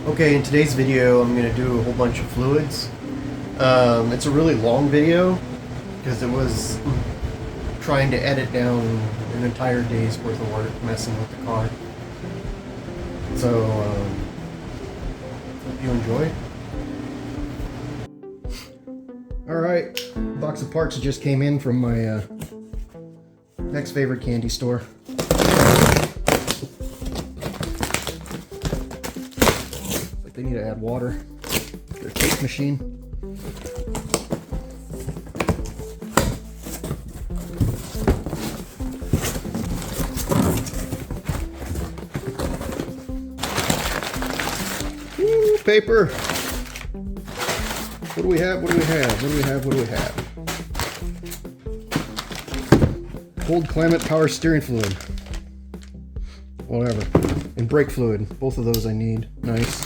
Okay, in today's video I'm going to do a whole bunch of fluids. It's a really long video because it was trying to edit down an entire day's worth of work messing with the car. So, hope you enjoy. Alright, box of parts just came in from my next favorite candy store. They need to add water to their tape machine. Woo, paper! What do we have? What do we have? What do we have? What do we have? Cold climate power steering fluid. Whatever. And brake fluid. Both of those I need. Nice.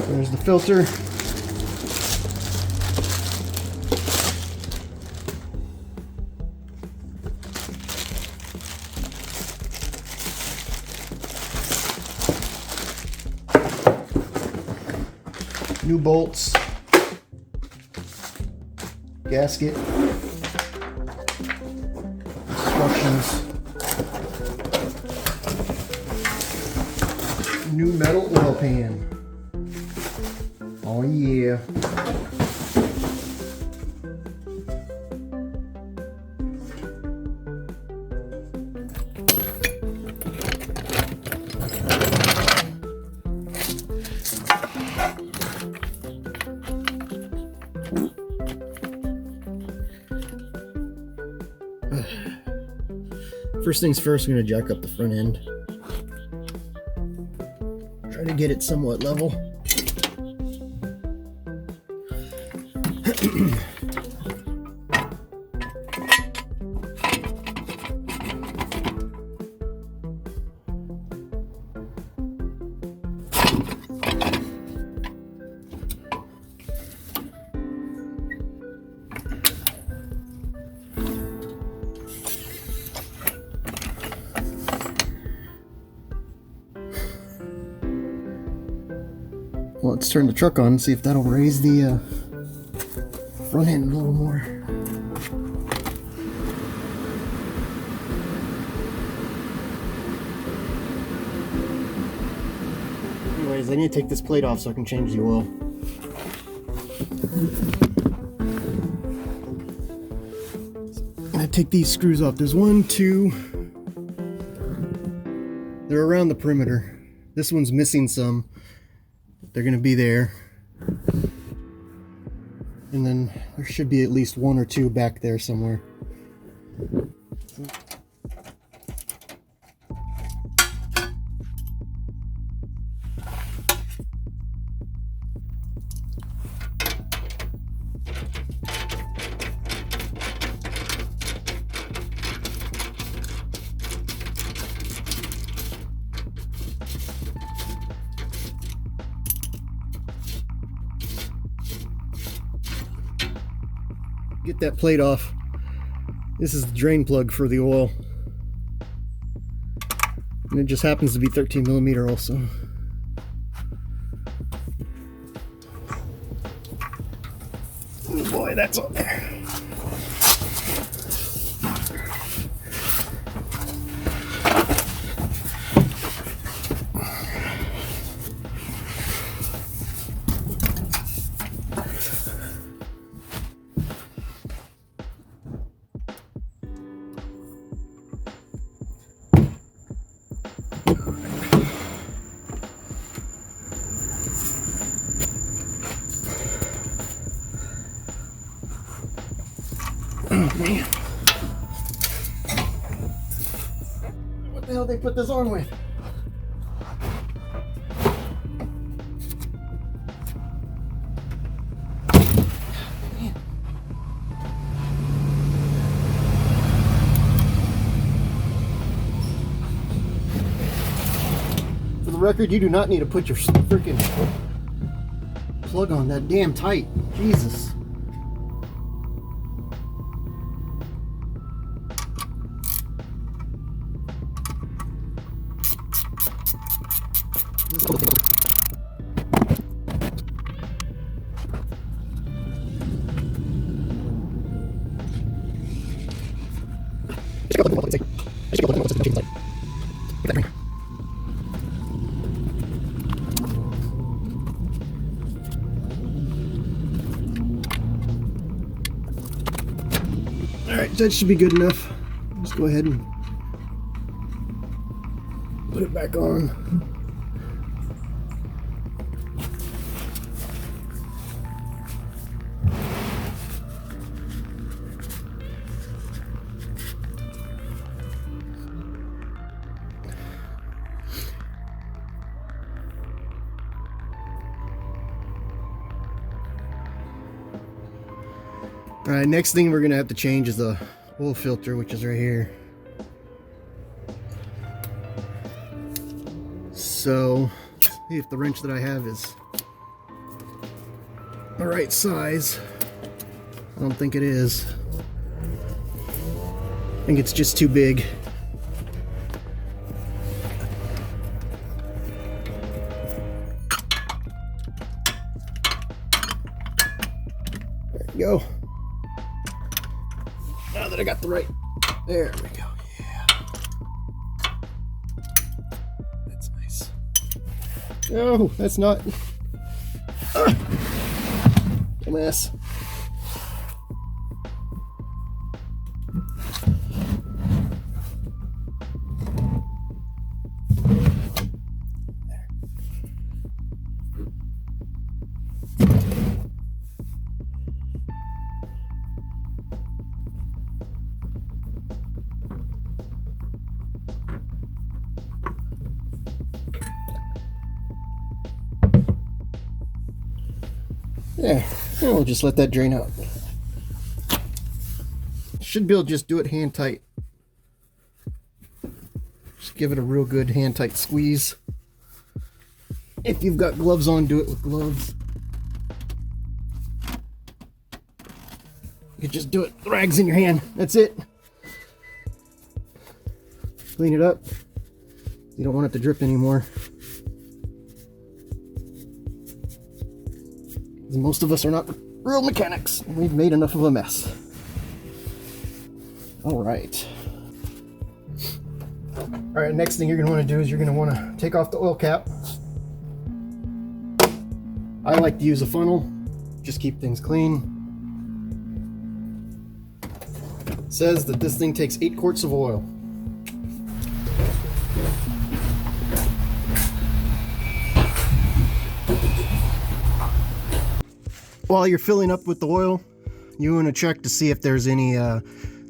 There's the filter. New bolts. Gasket. Instructions. New metal oil pan. Oh yeah. First things first, I'm going to jack up the front end. Try to get it somewhat level. Well, let's turn the truck on and see if that'll raise the front end a little more. Anyways, I need to take this plate off so I can change the oil. I'm gonna take these screws off. There's 1, 2. They're around the perimeter. This one's missing some. They're going to be there. And then there should be at least 1 or 2 back there somewhere. Get that plate off. This is the drain plug for the oil. And it just happens to be 13 millimeter also. Oh boy, that's on there. Oh man. What the hell did they put this on with? Man. For the record, you do not need to put your freaking plug on that damn tight. Jesus. Alright, that should be good enough. Just go ahead and put it back on. Alright, next thing we're gonna have to change is the oil filter, which is right here. So, see if the wrench that I have is the right size. I don't think it is. I think it's just too big. There we go. Now that I got the right, there we go. Yeah, that's nice. No, that's not. A mess. Yeah, and we'll just let that drain out. Should be able to just do it hand tight. Just give it a real good hand tight squeeze. If you've got gloves on, do it with gloves. You just do it, rags in your hand. That's it. Clean it up. You don't want it to drip anymore. Most of us are not real mechanics. We've made enough of a mess. Alright. Alright, next thing you're going to want to do is you're going to want to take off the oil cap. I like to use a funnel. Just keep things clean. It says that this thing takes 8 quarts of oil. While you're filling up with the oil, you want to check to see if there's any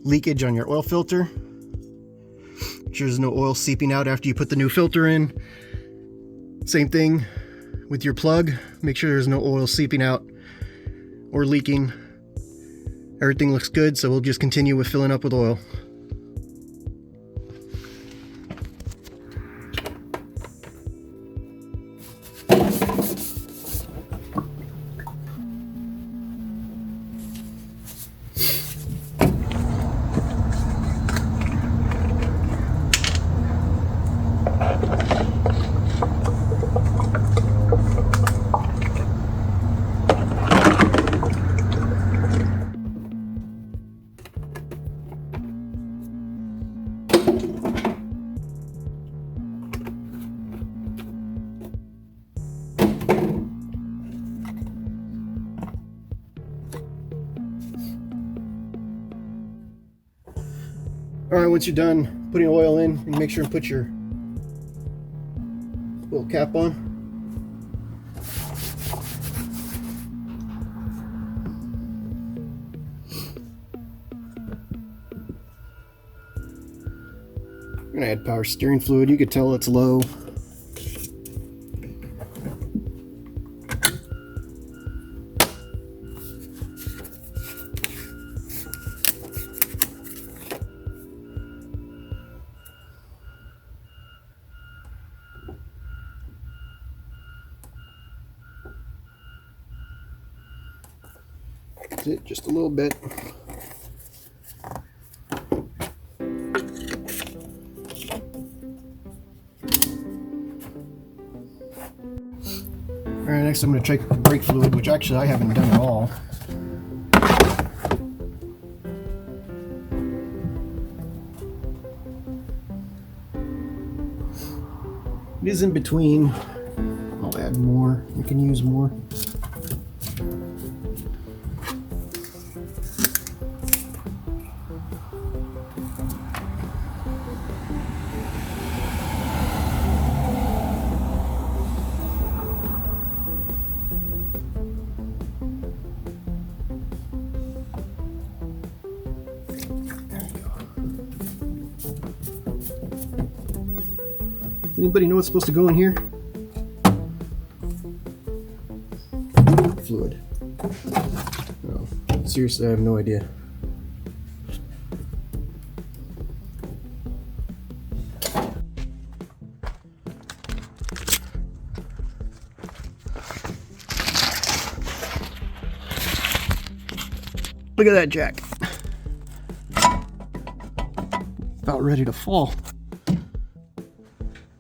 leakage on your oil filter. Make sure there's no oil seeping out after you put the new filter in. Same thing with your plug. Make sure there's no oil seeping out or leaking. Everything looks good, so we'll just continue with filling up with oil. Alright, once you're done putting oil in, you make sure and put your little cap on. I'm gonna add power steering fluid. You could tell it's low. That's it, just a little bit. Alright, next I'm going to check brake fluid, which actually I haven't done at all. It is in between. I'll add more. You can use more. Does anybody know what's supposed to go in here? Fluid. No, seriously, I have no idea. Look at that jack. About ready to fall.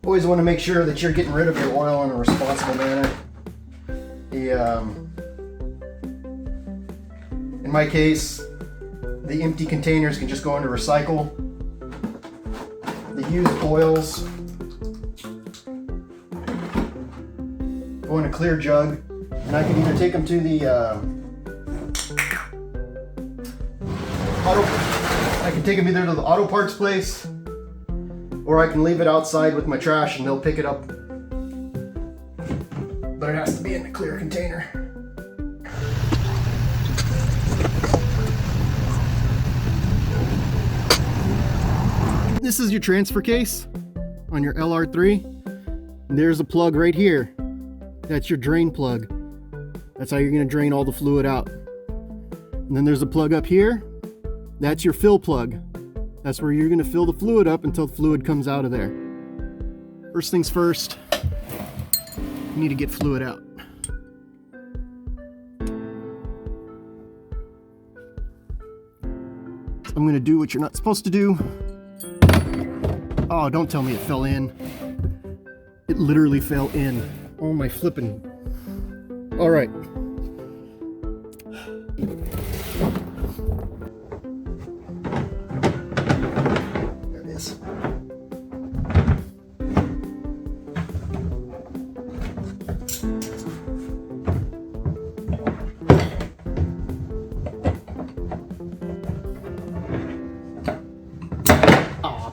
Always want to make sure that you're getting rid of your oil in a responsible manner. In my case, the empty containers can just go into recycle. The used oils go in a clear jug, and I can either take them to the I can take them either to the auto parts place, or I can leave it outside with my trash and they'll pick it up. But it has to be in a clear container. This is your transfer case on your LR3. And there's a plug right here. That's your drain plug. That's how you're going to drain all the fluid out. And then there's a plug up here. That's your fill plug. That's where you're going to fill the fluid up until the fluid comes out of there. First things first, you need to get fluid out. So I'm going to do what you're not supposed to do. Oh, don't tell me it fell in. It literally fell in. Oh my flippin'. All right.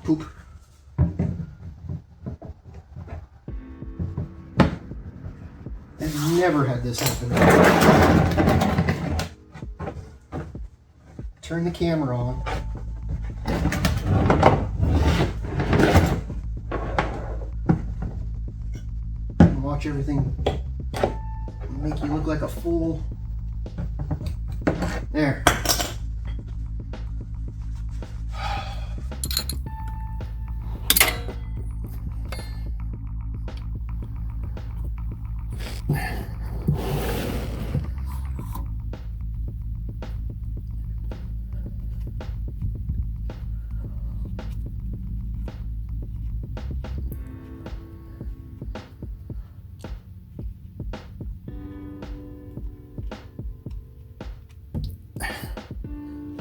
Poop. I've never had this happen. Turn the camera on. And watch everything make you look like a fool. There.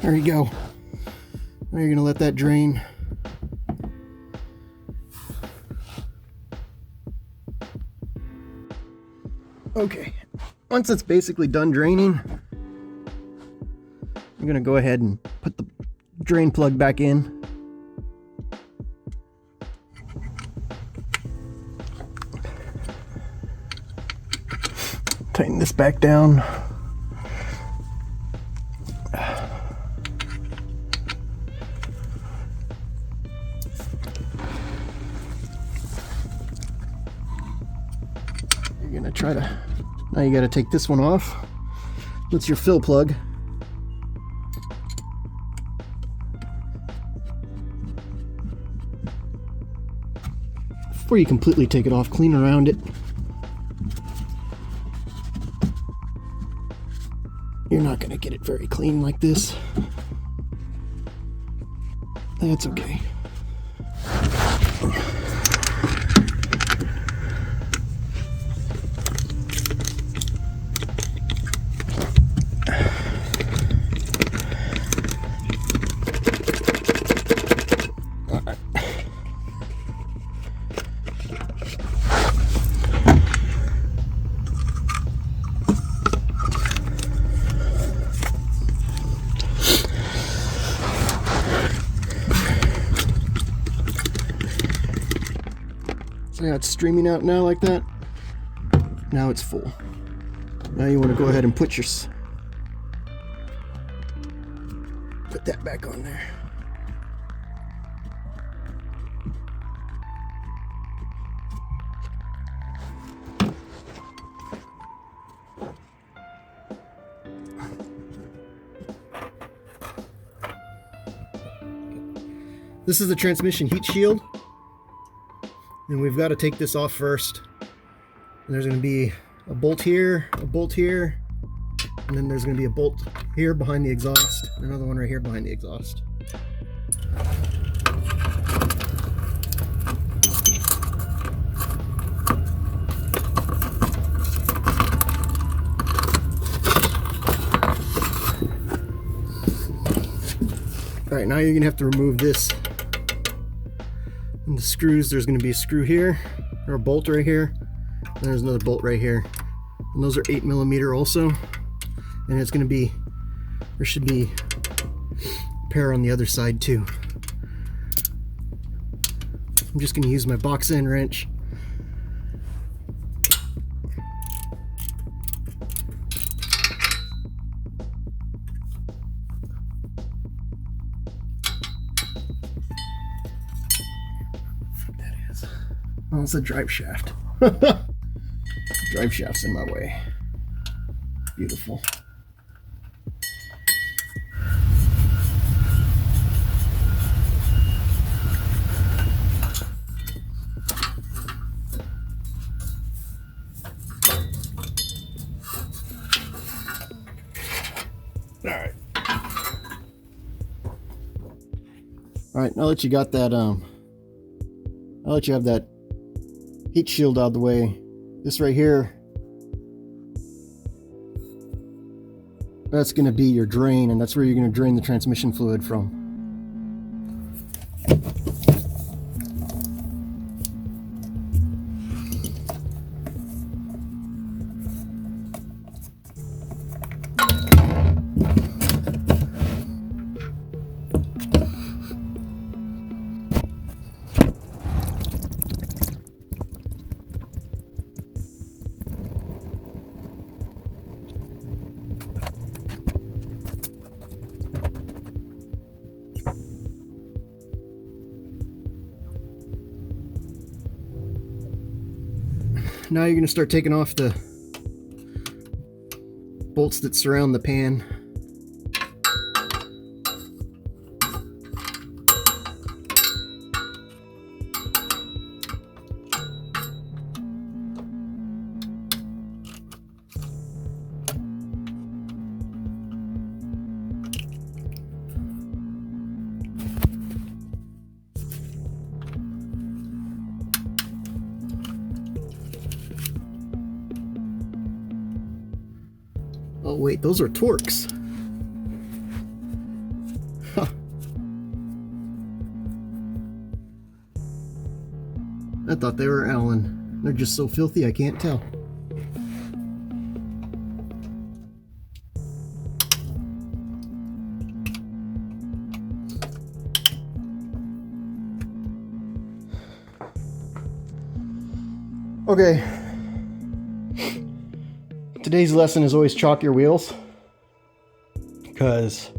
There you go. Now you're going to let that drain. Okay, once it's basically done draining, I'm going to go ahead and put the drain plug back in. Tighten this back down. You're gonna try to, now you gotta take this one off. That's your fill plug. Before you completely take it off, clean around it. You're not gonna get it very clean like this. That's okay. Yeah, it's streaming out now like that. Now it's full. Now you want to go ahead and put that back on there. This is the transmission heat shield, and we've got to take this off first. And there's going to be a bolt here, and then there's going to be a bolt here behind the exhaust, and another one right here behind the exhaust. Alright, now you're going to have to remove this. And the screws, there's going to be a screw here, or a bolt right here, and there's another bolt right here. And those are 8mm also. And it's going to be, there should be a pair on the other side too. I'm just going to use my box end wrench. Oh, it's a drive shaft. Drive shaft's in my way. Beautiful. All right, now that you got that, now that you have that heat shield out of the way, this right here, that's going to be your drain, and that's where you're going to drain the transmission fluid from. Now you're going to start taking off the bolts that surround the pan. Oh wait, those are Torx. Huh. I thought they were Allen. They're just so filthy I can't tell. Okay. Today's lesson is always chalk your wheels, because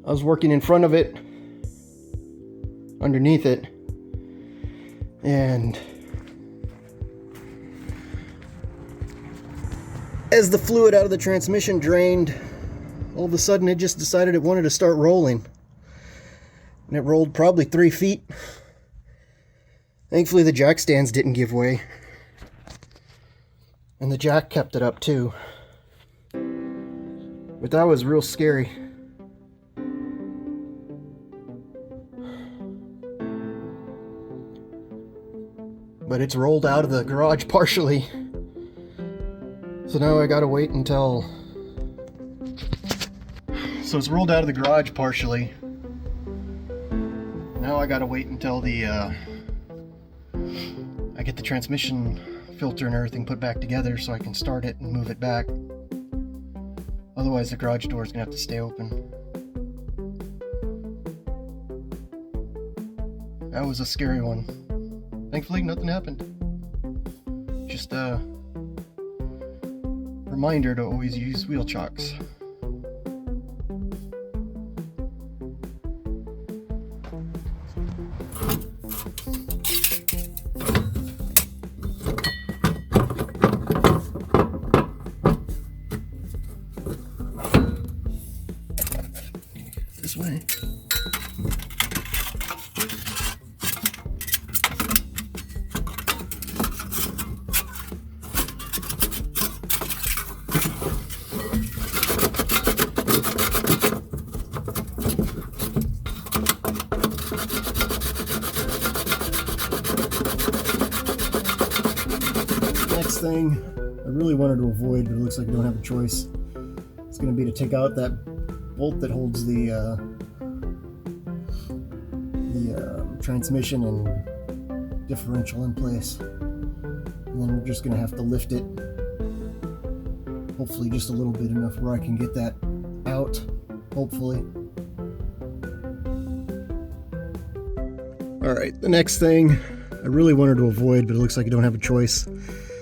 I was working in front of it, underneath it, and as the fluid out of the transmission drained, all of a sudden it just decided it wanted to start rolling, and it rolled probably 3 feet. Thankfully the jack stands didn't give way. And the jack kept it up too. But that was real scary. But it's rolled out of the garage partially. So now I gotta wait until... So it's rolled out of the garage partially. Now I gotta wait until I get the transmission filter and everything put back together so I can start it and move it back. Otherwise the garage door is gonna have to stay open. That was a scary one. Thankfully, nothing happened. Just a reminder to always use wheel chocks. This way. Next thing I really wanted to avoid, but it looks like I don't have a choice. It's going to be to take out that bolt that holds the transmission and differential in place, and then we're just going to have to lift it, hopefully just a little bit, enough where I can get that out, hopefully. Alright, the next thing I really wanted to avoid, but it looks like I don't have a choice.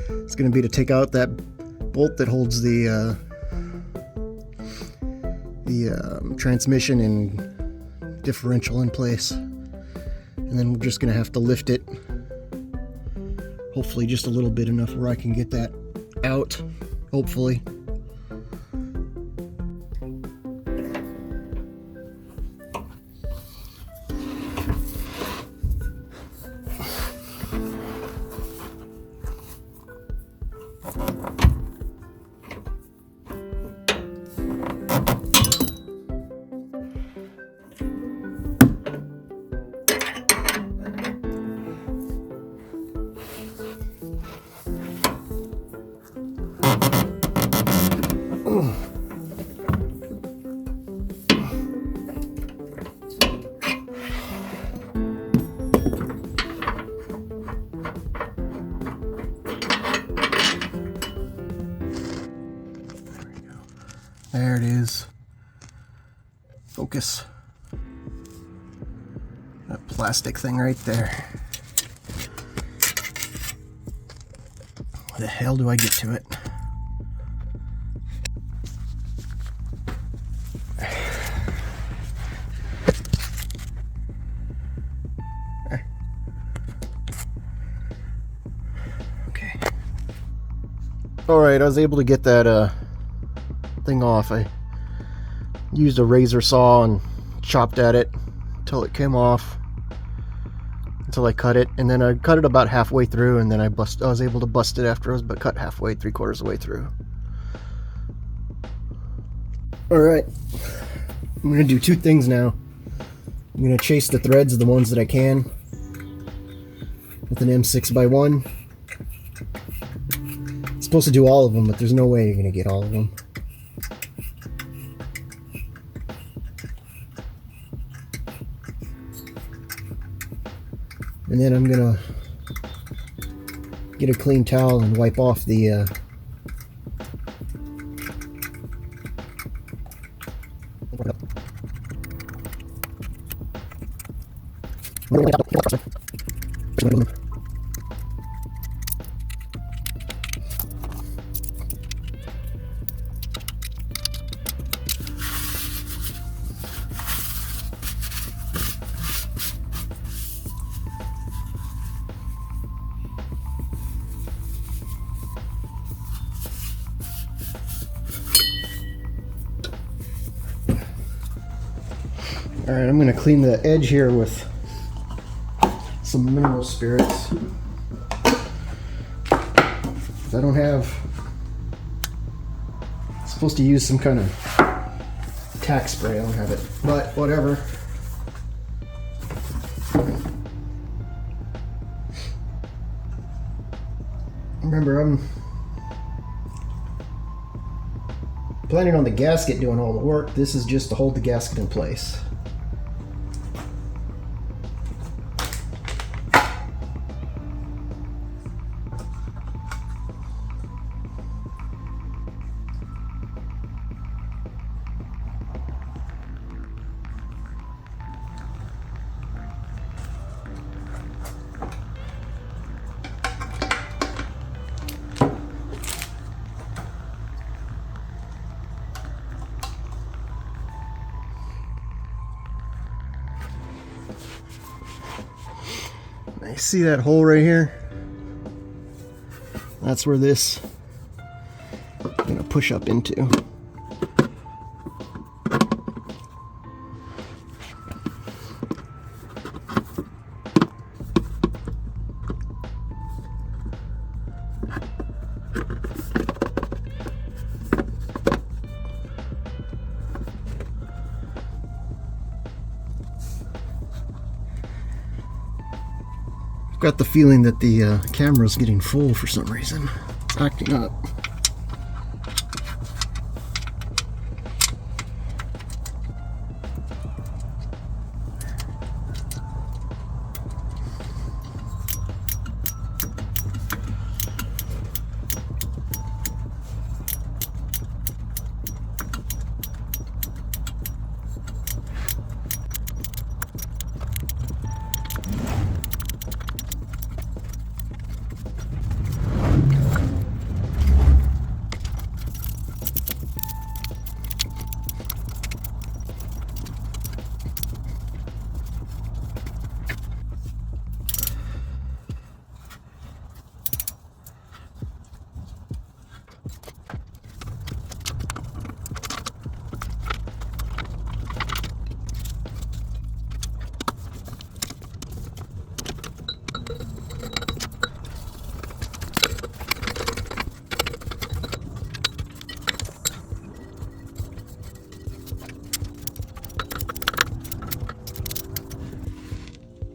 It's going to be to take out that bolt that holds the transmission and differential in place, and then we're just going to have to lift it, hopefully just a little bit, enough where I can get that out, hopefully. There it is. Focus. That plastic thing right there. Where the hell do I get to it? Okay. Alright, I was able to get that thing off. I used a razor saw and chopped at it until it came off, until I cut it, and then I cut it about halfway through, and then I was able to bust it after I was cut halfway, 3/4 of the way through. Alright, I'm going to do two things now. I'm going to chase the threads of the ones that I can with an M6x1. I'm supposed to do all of them, but there's no way you're going to get all of them. And then I'm gonna get a clean towel and wipe off the Alright, I'm going to clean the edge here with some mineral spirits. I don't have... I'm supposed to use some kind of tack spray. I don't have it, but whatever. Remember, I'm planning on the gasket doing all the work. This is just to hold the gasket in place. You see that hole right here? That's where this I'm gonna push up into. Got the feeling that the camera's getting full for some reason. It's acting up.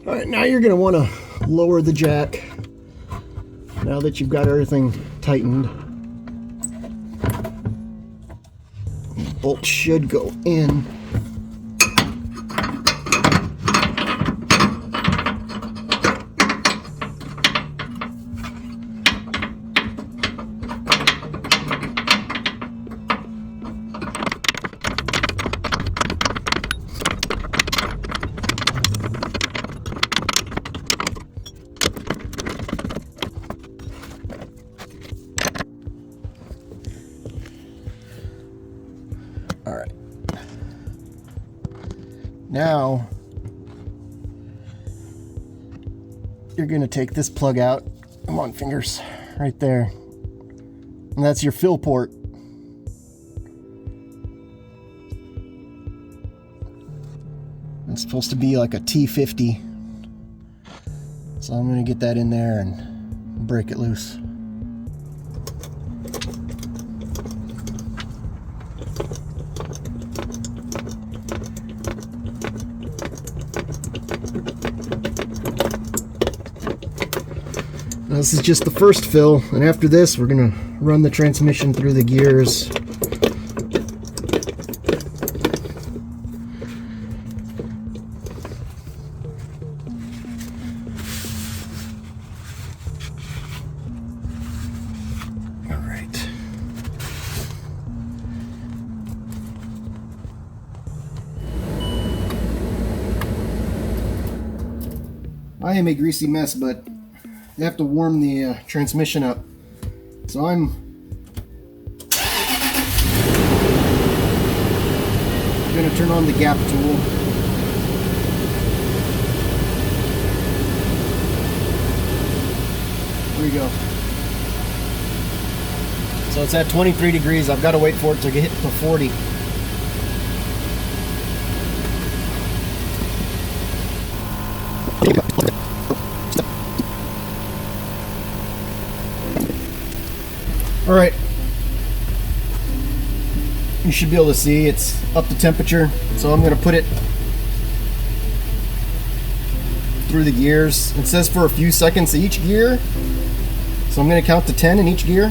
All right, now you're going to want to lower the jack now that you've got everything tightened. The bolt should go in. All right. Now you're going to take this plug out. Come on, fingers. Right there. And that's your fill port. It's supposed to be like a T50. So I'm going to get that in there and break it loose. This is just the first fill, and after this we're going to run the transmission through the gears. All right. I am a greasy mess, but you have to warm the transmission up. So I'm going to turn on the gap tool. There we go. So it's at 23 degrees. I've got to wait for it to get to 40. All right, you should be able to see it's up to temperature. So I'm going to put it through the gears. It says for a few seconds each gear. So I'm going to count to 10 in each gear.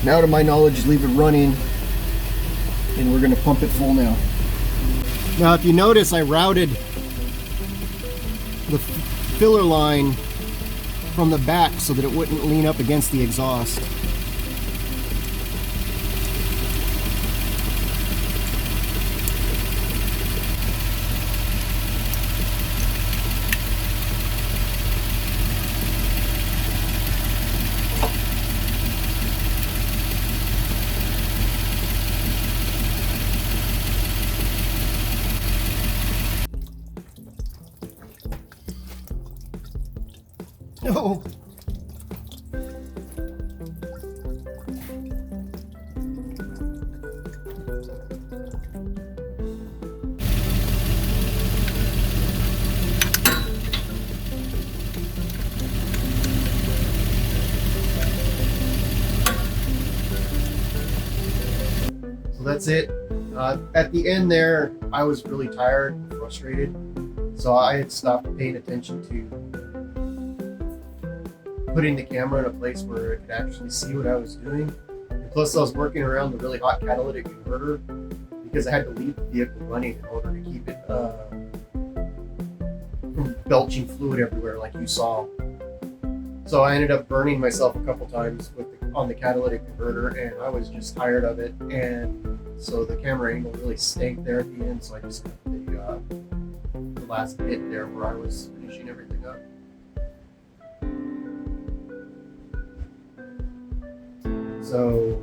Now, to my knowledge, leave it running, and we're going to pump it full now. Now, if you notice, I routed the filler line from the back so that it wouldn't lean up against the exhaust. No. So that's it. At the end there, I was really tired and frustrated, so I had stopped paying attention to putting the camera in a place where it could actually see what I was doing. And plus, I was working around the really hot catalytic converter because I had to leave the vehicle running in order to keep it from belching fluid everywhere like you saw. So I ended up burning myself a couple times on the catalytic converter, and I was just tired of it. And so the camera angle really stank there at the end. So I just cut the last bit there where I was finishing everything up. So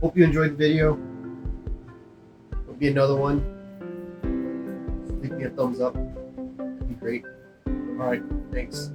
hope you enjoyed the video. There'll be another one. Leave me a thumbs up. That'd be great. All right, thanks.